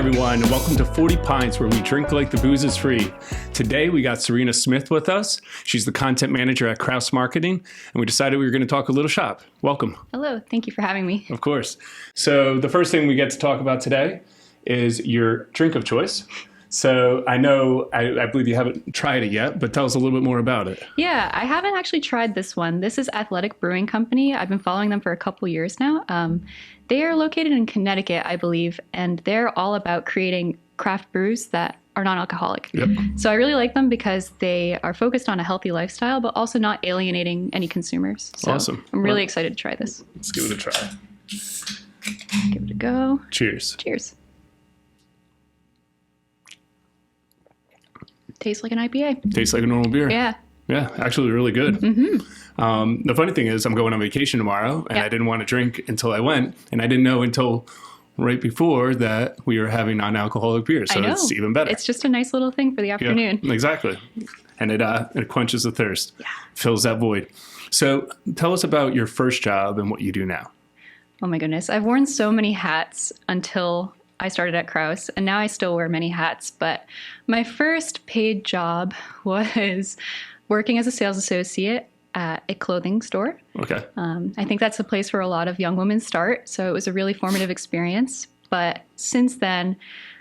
everyone, and welcome to 40 Pints, where we drink like the booze is free. Today, we got Cyrenah Smith with us. She's the content manager at Kraus Marketing, and we decided we were going to talk a little shop. Welcome. Hello. Thank you for having me. Of course. So the first thing we get to talk about today is your drink of choice. So I know, I believe you haven't tried it yet, but tell us a little bit more about it. Yeah, I haven't actually tried this one. This is Athletic Brewing Company. I've been following them for a couple years now. They are located in Connecticut, I believe, and they're all about creating craft brews that are non-alcoholic. Yep. So I really like them because they are focused on a healthy lifestyle, but also not alienating any consumers. So Awesome. I'm really excited to try this. Let's give it a try. Give it a go. Cheers. Cheers. Tastes like an IPA. Tastes like a normal beer. Yeah. Yeah, actually really good. Mm-hmm. The funny thing is I'm going on vacation tomorrow, and I didn't want to drink until I went, and I didn't know until right before that we were having non-alcoholic beer, so it's even better. It's just a nice little thing for the afternoon. Yeah, exactly. And it quenches the thirst, fills that void. So tell us about your first job and what you do now. Oh my goodness. I've worn so many hats until I started at Kraus, and now I still wear many hats. But my first paid job was working as a sales associate at a clothing store. Okay. I think that's the place where a lot of young women start. So it was a really formative experience. But since then,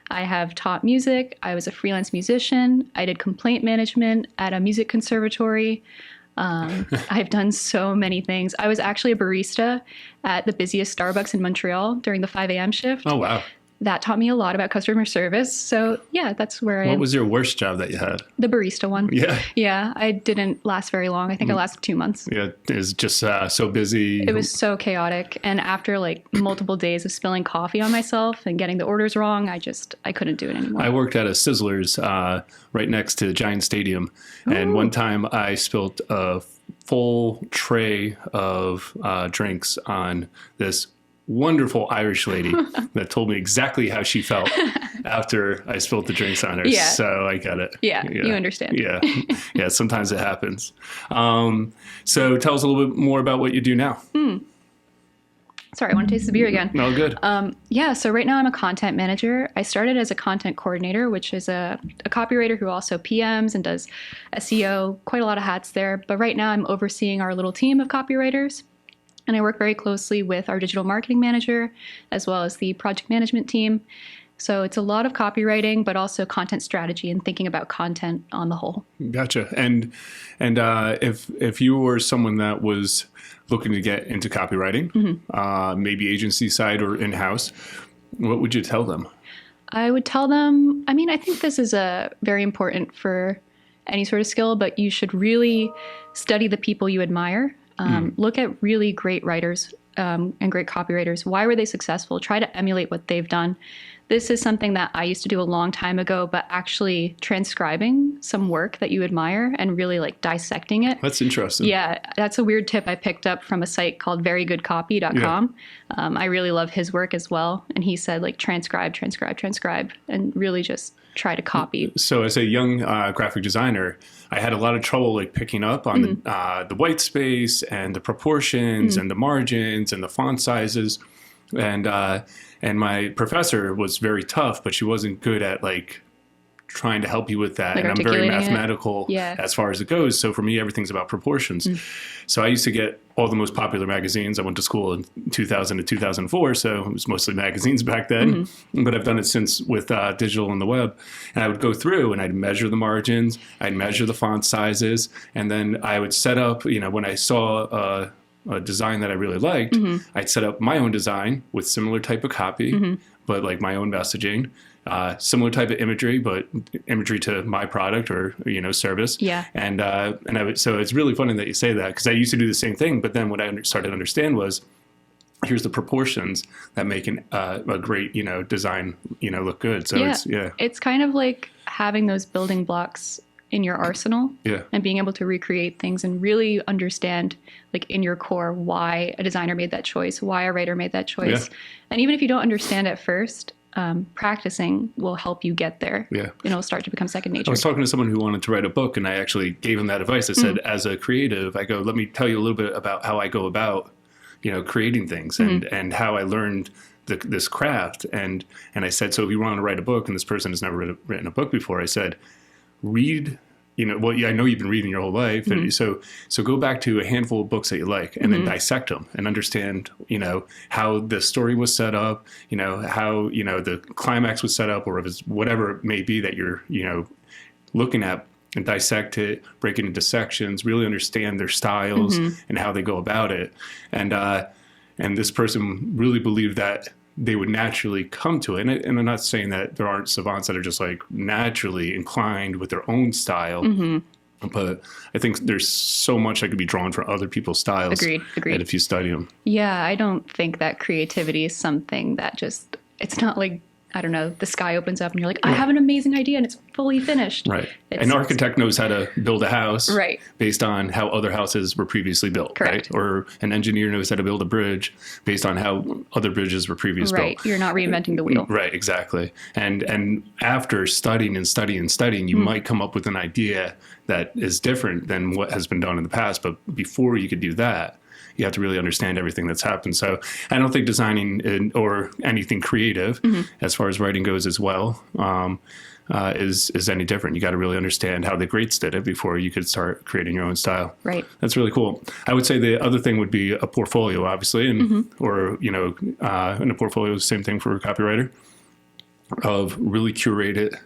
I have taught music. I was a freelance musician. I did complaint management at a music conservatory. I've done so many things. I was actually a barista at the busiest Starbucks in Montreal during the 5 a.m. shift. Oh, wow. That taught me a lot about customer service. So yeah, that's where What was your worst job that you had? The barista one. Yeah. Yeah, I didn't last very long. I think I lasted 2 months. Yeah, it was just so busy. It was so chaotic. And after like multiple days of spilling coffee on myself and getting the orders wrong, I couldn't do it anymore. I worked at a Sizzlers right next to Giant Stadium. And one time I spilled a full tray of drinks on this wonderful Irish lady that told me exactly how she felt after I spilled the drinks on her. Yeah. So I get it. Yeah, you understand. Yeah. Yeah, sometimes it happens. So tell us a little bit more about what you do now. Sorry, I want to taste the beer again. No, good. Yeah, so right now I'm a content manager. I started as a content coordinator, which is a copywriter who also PMs and does SEO, quite a lot of hats there. But right now I'm overseeing our little team of copywriters. And I work very closely with our digital marketing manager, as well as the project management team. So it's a lot of copywriting, but also content strategy and thinking about content on the whole. Gotcha. And if you were someone that was looking to get into copywriting, maybe agency side or in-house, what would you tell them? I would tell them, I think this is very important for any sort of skill, but you should really study the people you admire. Look at really great writers and great copywriters. Why were they successful? Try to emulate what they've done. This is something that I used to do a long time ago, but actually transcribing some work that you admire and really like dissecting it. That's interesting. Yeah, that's a weird tip I picked up from a site called verygoodcopy.com. I really love his work as well. And he said like transcribe, and really just try to copy. So as a young graphic designer, I had a lot of trouble like picking up on the white space and the proportions and the margins and the font sizes. And my professor was very tough, but she wasn't good at like trying to help you with that. Like and I'm very mathematical as far as it goes. So for me, everything's about proportions. So I used to get all the most popular magazines. I went to school in 2000 to 2004. So it was mostly magazines back then, but I've done it since with digital and the web. And I would go through and I'd measure the margins. I'd measure the font sizes. And then I would set up, when I saw a design that I really liked, I'd set up my own design with similar type of copy, but like my own messaging, similar type of imagery, but imagery to my product or, service. Yeah. And so it's really funny that you say that, because I used to do the same thing. But then what I started to understand was, here's the proportions that make a great, design, look good. So it's kind of like having those building blocks in your arsenal and being able to recreate things and really understand like in your core why a designer made that choice, why a writer made that choice. And even if you don't understand at first, practicing will help you get there. And it'll start to become second nature. I was talking to someone who wanted to write a book, and I actually gave him that advice. I said, as a creative, I go, let me tell you a little bit about how I go about, creating things and how I learned this craft. And I said, so if you want to write a book and this person has never written a book before, I said, read, well, yeah, I know you've been reading your whole life. Mm-hmm. And so go back to a handful of books that you like and then dissect them and understand, how the story was set up, how, the climax was set up, or if it's whatever it may be that you're, looking at, and dissect it, break it into sections, really understand their styles and how they go about it. And this person really believed that they would naturally come to it. And I'm not saying that there aren't savants that are just like naturally inclined with their own style. But I think there's so much that could be drawn from other people's styles. Agreed. That if you study them. Yeah, I don't think that creativity is something that it's not like, I don't know, the sky opens up and you're like, I have an amazing idea and it's fully finished. Right. An architect knows how to build a house based on how other houses were previously built. Correct. Right? Or an engineer knows how to build a bridge based on how other bridges were previously built. Right. You're not reinventing the wheel. Right. Exactly. And after studying, you might come up with an idea that is different than what has been done in the past. But before you could do that, you have to really understand everything that's happened. So I don't think designing or anything creative, as far as writing goes as well, is any different. You got to really understand how the greats did it before you could start creating your own style. Right. That's really cool. I would say the other thing would be a portfolio, obviously, and or in a portfolio, the same thing for a copywriter, of really curated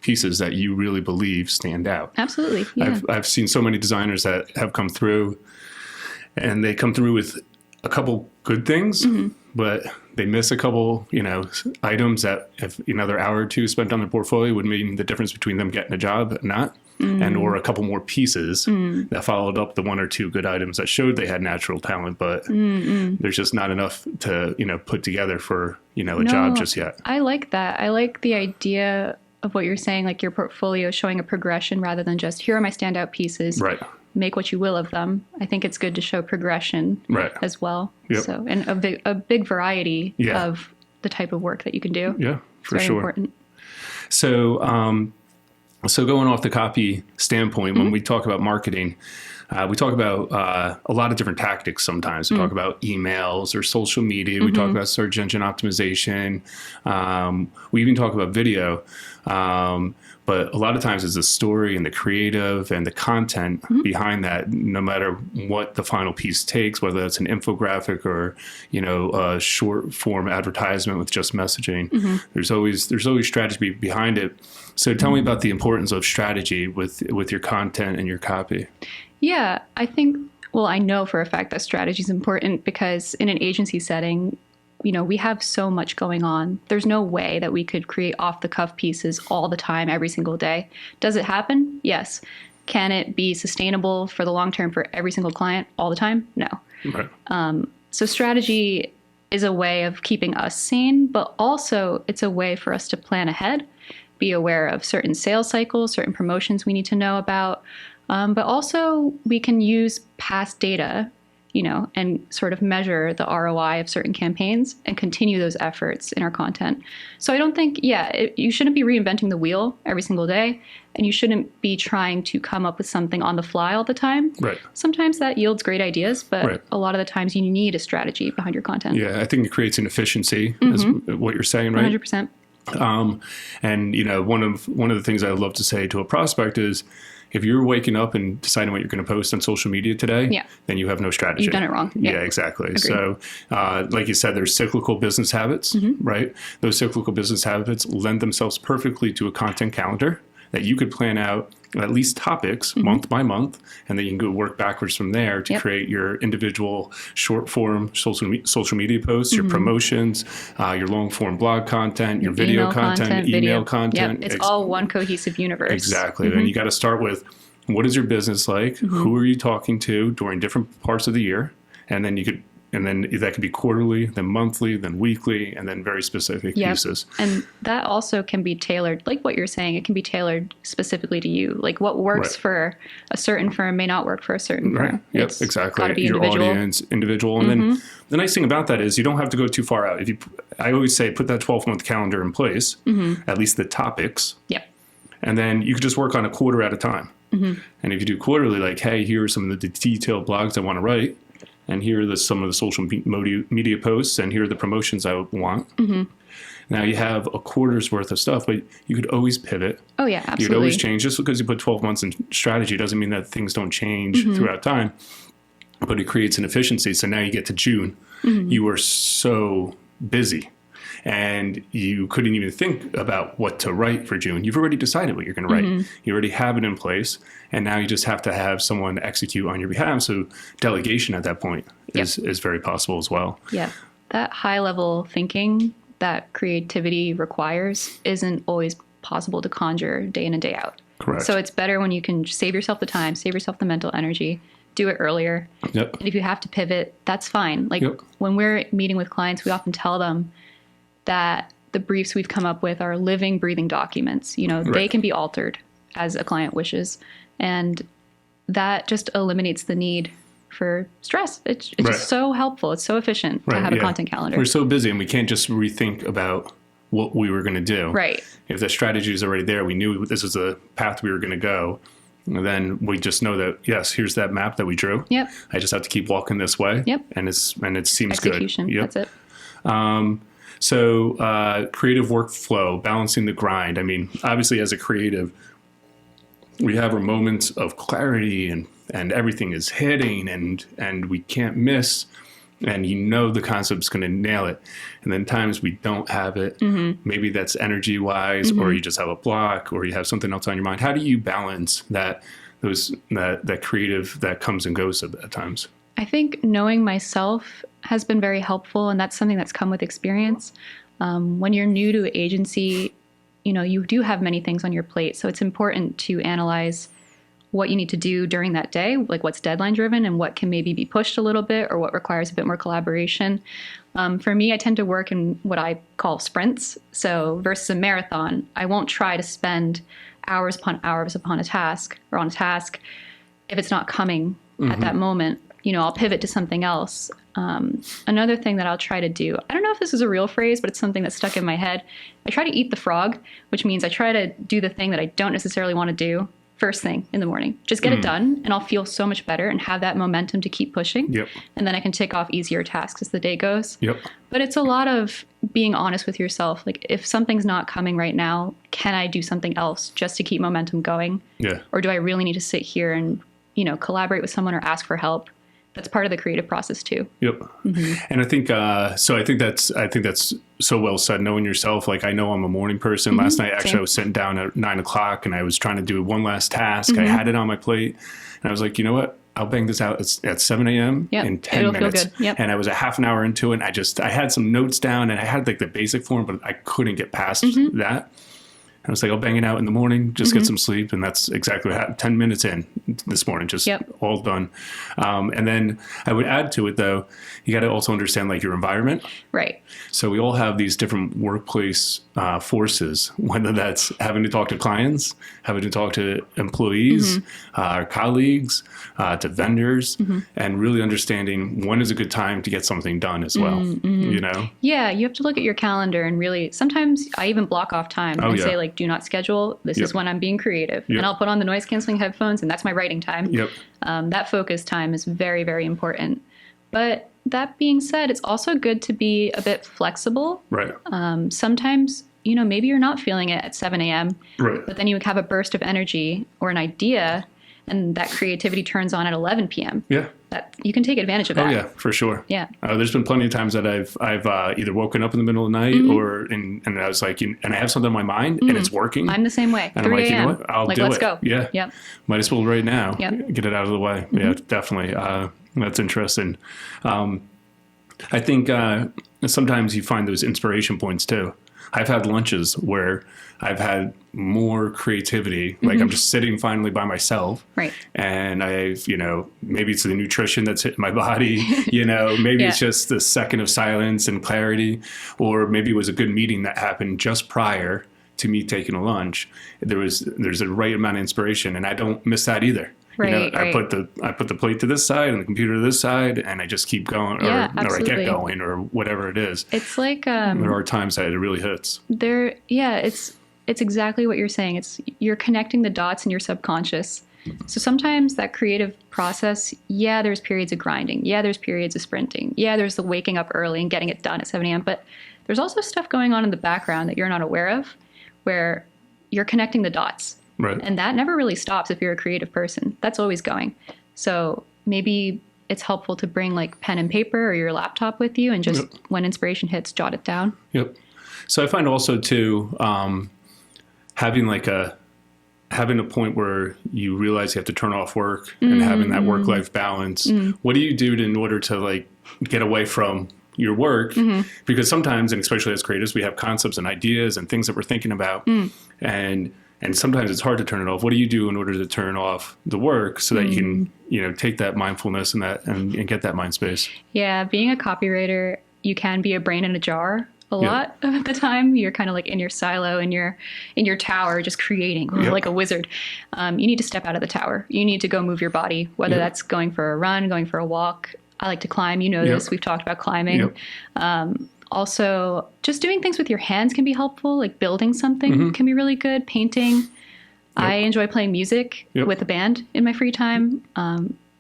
pieces that you really believe stand out. Absolutely. Yeah. I've seen so many designers that have come through. And they come through with a couple good things, but they miss a couple, items that if another hour or two spent on their portfolio would mean the difference between them getting a job and not, and or a couple more pieces that followed up the one or two good items that showed they had natural talent, but there's just not enough to, put together for, a job just yet. I like that. I like the idea of what you're saying, like your portfolio showing a progression rather than just, here are my standout pieces. Right. Make what you will of them. I think it's good to show progression as well. Yep. So, and a big variety of the type of work that you can do. Yeah, for very sure. Important. So, so going off the copy standpoint, when we talk about marketing, we talk about a lot of different tactics sometimes. We talk about emails or social media. We talk about search engine optimization. We even talk about video. But a lot of times it's the story and the creative and the content behind that, no matter what the final piece takes, whether that's an infographic or, a short form advertisement with just messaging. There's always strategy behind it. So tell me about the importance of strategy with your content and your copy. Yeah, I know for a fact that strategy is important because in an agency setting, we have so much going on. There's no way that we could create off-the-cuff pieces all the time, every single day. Does it happen? Yes. Can it be sustainable for the long term for every single client all the time? No. Right. So strategy is a way of keeping us sane, but also it's a way for us to plan ahead, be aware of certain sales cycles, certain promotions we need to know about. But also we can use past data and sort of measure the ROI of certain campaigns and continue those efforts in our content. So I don't think, you shouldn't be reinventing the wheel every single day, and you shouldn't be trying to come up with something on the fly all the time. Right. Sometimes that yields great ideas, but a lot of the times you need a strategy behind your content. Yeah, I think it creates an efficiency, is what you're saying, right? 100%. And one of the things I love to say to a prospect is, if you're waking up and deciding what you're going to post on social media today, then you have no strategy. You've done it wrong. Yeah, exactly. Agreed. So like you said, there's cyclical business habits, right? Those cyclical business habits lend themselves perfectly to a content calendar that you could plan out at least topics month by month, and then you can go work backwards from there to create your individual short form social media posts, your promotions, your long form blog content, your video content, email content. Yep. It's all one cohesive universe. Exactly. And you got to start with, what is your business like? Who are you talking to during different parts of the year? And then that could be quarterly, then monthly, then weekly, and then very specific pieces. And that also can be tailored, like what you're saying, it can be tailored specifically to you. Like what works for a certain firm may not work for a certain firm. Yep, exactly. Gotta be your individual. Audience, individual. And then the nice thing about that is you don't have to go too far out. I always say, put that 12-month calendar in place, at least the topics. Yep. And then you can just work on a quarter at a time. And if you do quarterly, like, hey, here are some of the detailed blogs I want to write, and here are some of the social media posts, and here are the promotions I want. Now you have a quarter's worth of stuff, but you could always pivot. Oh yeah, absolutely. You could always change. Just because you put 12 months in strategy doesn't mean that things don't change throughout time, but it creates an efficiency. So now you get to June, you are so busy and you couldn't even think about what to write for June. You've already decided what you're going to write. You already have it in place, and now you just have to have someone execute on your behalf. So delegation at that point is very possible as well. Yeah, that high level thinking that creativity requires isn't always possible to conjure day in and day out. Correct. So it's better when you can save yourself the time, save yourself the mental energy, do it earlier. Yep. And if you have to pivot, that's fine. Like when we're meeting with clients, we often tell them that the briefs we've come up with are living, breathing documents. You know, they can be altered as a client wishes. And that just eliminates the need for stress. It's just so helpful. It's so efficient to have a content calendar. We're so busy and we can't just rethink about what we were going to do. Right. If the strategy is already there, we knew this is the path we were going to go. And then we just know that, yes, here's that map that we drew. Yep. I just have to keep walking this way. Yep. And it seems Execution. good. Yep. That's it. So creative workflow, balancing the grind. I mean, obviously as a creative, we have our moments of clarity and everything is hitting and we can't miss. And you know the concept's going to nail it. And then times we don't have it. Maybe that's energy wise, or you just have a block, or you have something else on your mind. How do you balance that creative that comes and goes at times? I think knowing myself has been very helpful, and that's something that's come with experience. When you're new to an agency, you know, you do have many things on your plate. So it's important to analyze what you need to do during that day, like what's deadline driven and what can maybe be pushed a little bit or what requires a bit more collaboration. For me, I tend to work in what I call sprints. So versus a marathon, I won't try to spend hours upon hours upon a task or on a task if it's not coming at that moment. You know, I'll pivot to something else. Another thing that I'll try to do, I don't know if this is a real phrase, but it's something that's stuck in my head. I try to eat the frog, which means I try to do the thing that I don't necessarily want to do first thing in the morning. Just get it done, and I'll feel so much better and have that momentum to keep pushing. Yep. And then I can tick off easier tasks as the day goes. Yep. But it's a lot of being honest with yourself. Like, if something's not coming right now, can I do something else just to keep momentum going? Yeah. Or do I really need to sit here and, you know, collaborate with someone or ask for help? That's part of the creative process too. Yep. And I think, I think that's so well said, knowing yourself. Like, I know I'm a morning person. Last night, actually, I was sitting down at 9 o'clock and I was trying to do one last task. I had it on my plate and I was like, you know what? I'll bang this out at 7 a.m. in 10 minutes. Feel good. And I was a half an hour into it. And I had some notes down and I had like the basic form, but I couldn't get past that. I was like, I'll bang it out in the morning, just get some sleep. And that's exactly what happened. 10 minutes in this morning, just all done. And then I would add to it, though, you got to also understand like your environment. Right. So we all have these different workplace forces, whether that's having to talk to clients, having to talk to employees, our colleagues, to vendors, and really understanding when is a good time to get something done as well, you know? Yeah, you have to look at your calendar and really, sometimes I even block off time and say like, do not schedule. This is when I'm being creative. And I'll put on the noise canceling headphones and that's my writing time. That focus time is very, very important. But that being said, it's also good to be a bit flexible. Right. Sometimes, you know, maybe you're not feeling it at 7 a.m., but then you have a burst of energy or an idea and that creativity turns on at 11 p.m. Yeah. That you can take advantage of that. Oh yeah, for sure. Yeah. There's been plenty of times that I've either woken up in the middle of the night and I was like, and I have something on my mind and it's working. I'm the same way. And I'm like, you know what? I'll do it. Let's go. Yeah. Yep. Might as well right now. Get it out of the way. Yeah, definitely. That's interesting. I think sometimes you find those inspiration points too. I've had lunches where I've had more creativity. Like I'm just sitting finally by myself. Right. And I've, you know, maybe it's the nutrition that's hitting my body, you know, maybe it's just the second of silence and clarity, or maybe it was a good meeting that happened just prior to me taking a lunch. There's a right amount of inspiration and I don't miss that either. Right, you know, I put the plate to this side and the computer to this side, and I just keep going, or I get going, or whatever it is. It's like there are times that it really hits. It's exactly what you're saying. You're connecting the dots in your subconscious, So sometimes that creative process, yeah, there's periods of grinding. Yeah, there's periods of sprinting. Yeah, there's the waking up early and getting it done at 7 a.m. But there's also stuff going on in the background that you're not aware of where you're connecting the dots. Right. And that never really stops if you're a creative person. That's always going. So maybe it's helpful to bring like pen and paper or your laptop with you and just when inspiration hits, jot it down. Yep. So I find also too, having a point where you realize you have to turn off work and having that work-life balance. What do you do in order to like get away from your work? Because sometimes, and especially as creatives, we have concepts and ideas and things that we're thinking about, and sometimes it's hard to turn it off. What do you do in order to turn off the work so that you can, take that mindfulness and get that mind space? Yeah, being a copywriter, you can be a brain in a jar. A lot of the time, you're kind of like in your silo, in your tower, just creating like a wizard. You need to step out of the tower. You need to go move your body, whether that's going for a run, going for a walk. I like to climb. You know this. We've talked about climbing. Also, just doing things with your hands can be helpful. Like building something can be really good. Painting. I enjoy playing music with a band in my free time.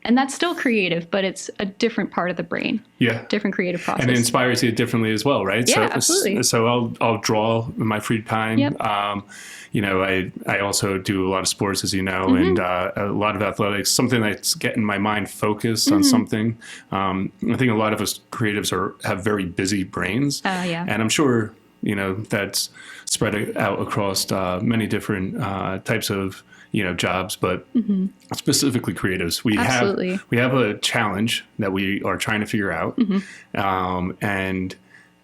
And that's still creative, but it's a different part of the brain. Yeah. Different creative process. And it inspires you differently as well, right? Yeah, absolutely. So I'll draw in my free time. I also do a lot of sports, as you know, and a lot of athletics, something that's getting my mind focused on something. I think a lot of us creatives have very busy brains. And I'm sure, that's spread out across many different types of jobs, but specifically creatives, we have a challenge that we are trying to figure out, and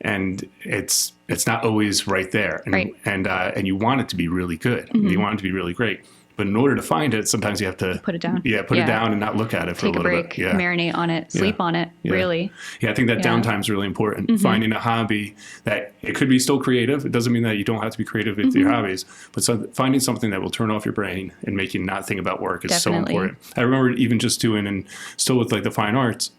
it's not always right there, and you want it to be really good, you want it to be really great. But in order to find it, sometimes you have to put it down. Put it down and not look at it for a little bit. Take a break, marinate on it, sleep on it, really. Yeah, I think that downtime is really important. Finding a hobby that it could be still creative. It doesn't mean that you don't have to be creative with your hobbies, but finding something that will turn off your brain and make you not think about work is so important. I remember even just doing, and still with like the fine arts,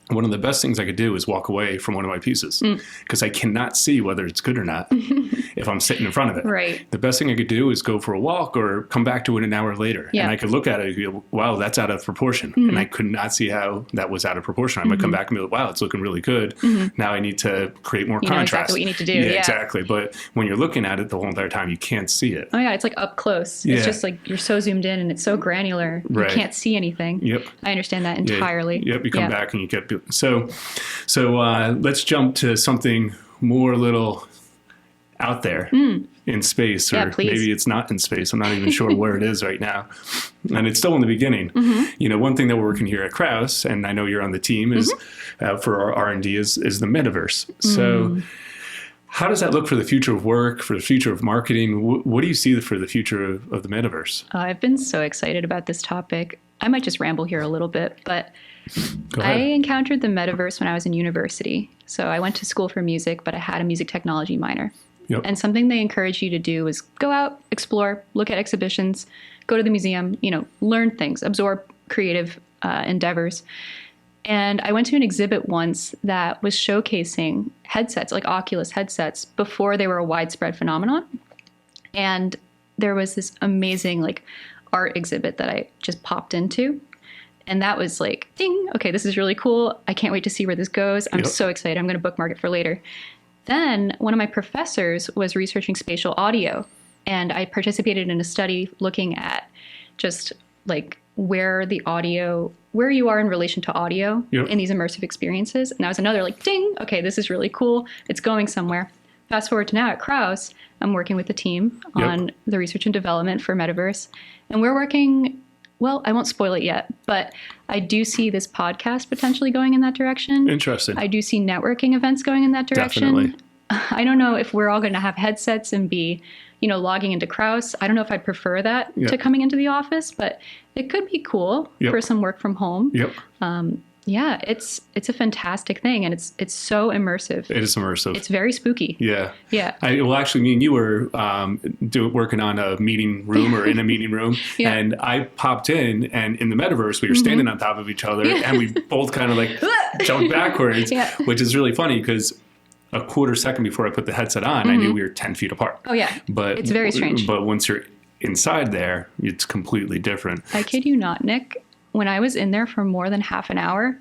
one of the best things I could do is walk away from one of my pieces because I cannot see whether it's good or not if I'm sitting in front of it. Right. The best thing I could do is go for a walk or come back to it an hour later. And I could look at it and go, wow, that's out of proportion. And I could not see how that was out of proportion. I might come back and be like, wow, it's looking really good. Now I need to create more contrast. Know exactly what you need to do. Yeah, exactly. But when you're looking at it the whole entire time, you can't see it. Oh yeah, it's like up close. It's just like you're so zoomed in and it's so granular. You can't see anything. I understand that entirely. You come back and you get... So let's jump to something more a little out there in space, or maybe it's not in space. I'm not even sure where it is right now. And it's still in the beginning. One thing that we're working here at Krause, and I know you're on the team, is for our R&D is the Metaverse. So how does that look for the future of work, for the future of marketing? What do you see for the future of the Metaverse? I've been so excited about this topic. I might just ramble here a little bit, but I encountered the Metaverse when I was in university. So I went to school for music, but I had a music technology minor. And something they encourage you to do is go out, explore, look at exhibitions, go to the museum, learn things, absorb creative endeavors. And I went to an exhibit once that was showcasing headsets, like Oculus headsets, before they were a widespread phenomenon. And there was this amazing art exhibit that I just popped into. And that was like, ding, okay, this is really cool. I can't wait to see where this goes. I'm so excited. I'm going to bookmark it for later. Then one of my professors was researching spatial audio. And I participated in a study looking at just like where you are in relation to audio in these immersive experiences. And that was another ding, okay, this is really cool. It's going somewhere. Fast forward to now at Krause, I'm working with the team on the research and development for Metaverse. And we're working... Well, I won't spoil it yet, but I do see this podcast potentially going in that direction. Interesting. I do see networking events going in that direction. Definitely. I don't know if we're all going to have headsets and be, logging into Krause. I don't know if I'd prefer that to coming into the office, but it could be cool for some work from home. Yeah, it's a fantastic thing, and it's so immersive. It is immersive. It's very spooky. Yeah. Actually, me and you were working on a meeting room or in a meeting room, and I popped in, and in the Metaverse, we were standing on top of each other, and we both kind of jumped backwards, which is really funny because a quarter second before I put the headset on, I knew we were 10 feet apart. Oh yeah, but it's very strange. But once you're inside there, it's completely different. I kid you not, Nick. When I was in there for more than half an hour,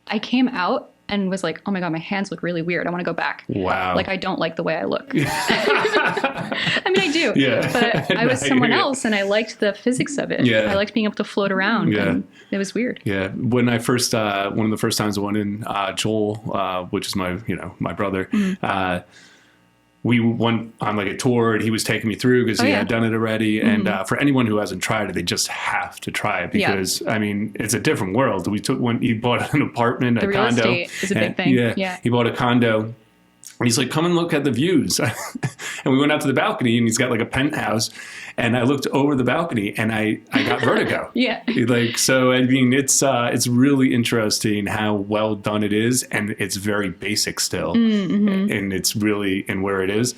I came out and was like, oh my God, my hands look really weird. I want to go back. Wow. Like, I don't like the way I look. I mean, I do. Yeah. But I was someone else, and I liked the physics of it. Yeah. I liked being able to float around. Yeah. And it was weird. Yeah. When I first, one of the first times I went in, Joel, which is my brother, we went on like a tour, and he was taking me through because he had done it already. And for anyone who hasn't tried it, they just have to try it because, I mean, it's a different world. He bought an apartment, a condo. Real estate is a big thing. Yeah. He bought a condo. And he's like, come and look at the views. And we went out to the balcony, and he's got like a penthouse. And I looked over the balcony, and I got vertigo. Yeah. Like, so, I mean, it's really interesting how well done it is. And it's very basic still. And it's really in where it is.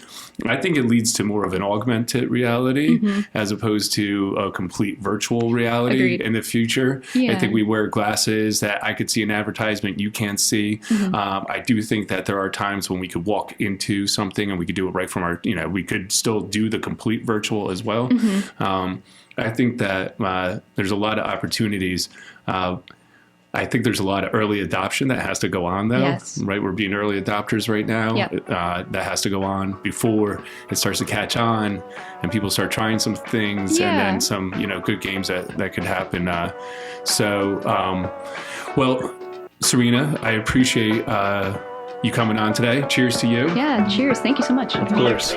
I think it leads to more of an augmented reality as opposed to a complete virtual reality in the future. Yeah. I think we wear glasses that I could see an advertisement you can't see. I do think that there are times when we could walk into something and we could do it right from our, we could still do the complete virtual as well. I think that there's a lot of opportunities. I think there's a lot of early adoption that has to go on, though. Yes. Right? We're being early adopters right now. Yep. That has to go on before it starts to catch on and people start trying some things and then some, good games that could happen. Well, Cyrenah, I appreciate you coming on today. Cheers to you. Yeah, cheers. Thank you so much. Of course.